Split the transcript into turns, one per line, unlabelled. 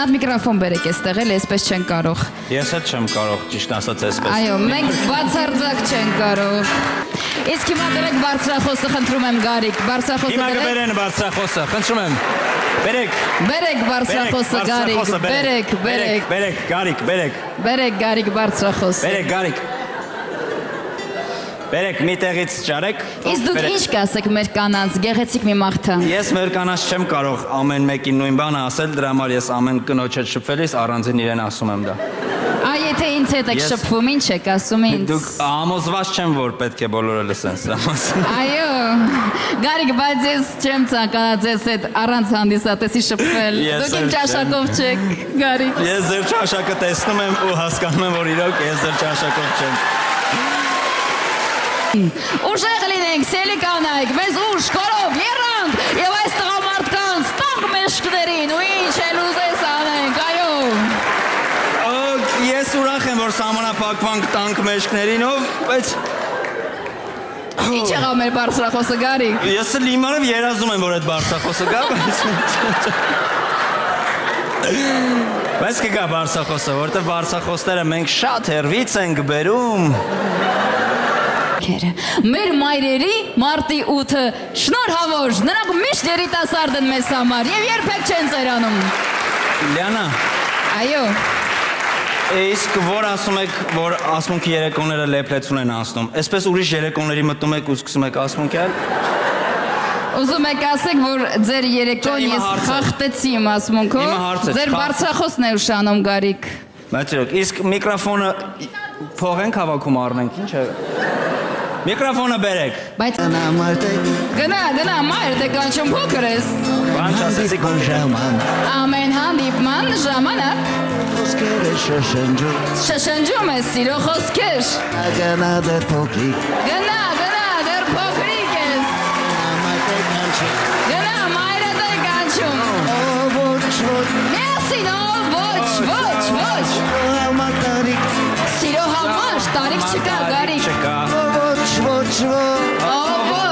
Մատ միկրոֆոն բերեք էստեղ էլ, այսպես չեն կարող։
Ես էլ չեմ կարող, ճիշտ ասած այսպես։
Այո, մենք բացարձակ չեն կարող։ Իսկ հիմա դրեք բարձրախոսը, խնդրում եմ Գարիկ, բարձրախոսը
Հիմա
դրեք։
կբերեն բարձրախոսը, խնդրում եմ։ Բերեք։
Բերեք բարձրախոսը Գարիկ,
Բերեք, Գարիկ, բերեք։
Բերեք Գարիկ բարձրախոսը։
Բերեք, Գարիկ։ Բերեք, մի տեղից ճարեք։
Իսկ դուք ինչ կասեք մեր կանանց, գեղեցիկ մի մաղթան։
Ես մեր կանանց չեմ կարող ամեն մեկին նույն բանը ասել, դրա համար ես ամեն կնոջ հետ շփվելիս առանձին իրեն ասում եմ դա։
Այ եթե ինձ հետ եք շփվում, ինչ եք ասում ինձ։
Դուք համոզված չեմ, որ պետք է բոլորը լսեն սրա մասին։
Այո, Գարիկ, բայց ես չեմ ցանկանա ձեզ հետ առանց հանդիսատեսի շփվել։ Դուք իմ ճաշակով չեք, Գարիկ։
Ես ձեր ճաշակը տեսնում եմ ու հասկանում եմ, որ իրոք ես ձեր ճաշակով չեմ։
Ուժեղ լինենք, սելի կանայք, մեզ ուժ, կորով, երանք եւ այս տղամարդկանց տանք մեշկներին ու ինչ էլ ուզես անենք, այո։
Ես ուրախ եմ, որ սահմանափակվանք տանք մեշկներինով, բայց
Ինչ եղավ մեր բարձրախոսը Գարիկ։
ես էլ իմանով երազում եմ, որ այդ բարձրախոսը գա, բայց կգա բարձրախոսը, որտեղ բարձրախոսները մենք շատ հեռվից ենք բերում։
Մեր մայրերի մարտի 8-ը շնորհավոր, նրանք միշտ երիտասարդ են մեզ համար եւ երբեք չեն ծերանում։
Լիանա։
Այո։
Իսկ որ ասում եք, որ ասմունքի երեկոները լեփլեցուն են անցնում, այսպես ուրիշ երեկոների մտնում եք ու սկսում եք ասմունքել։
Ուզում եք ասեք, որ ձեր երեկոն ես խախտեցի իմ ասմունքով։ Ձեր բարձրախոսն է ուշանում Գարիկ։
Բայց իրոք, իսկ միկրոֆոնը փող ենք հավաքում առնենք, ինչ է։ Միկրոֆոնը բերեք։
Բայց գնա, մայր դե կանչում փոքր ես։
Բան չասեցիք
Ամեն հանդիպման ժամանակ շշնջում ես սիրո խոսքեր։
Գնա դեր փոքրիկ
դեր փոքրիկ ես։ Գնա, մայրը դե կանչում։ Մերսի, ոչ։ Սիրո համար տարիք չկա, Գարիկ։
Ոչ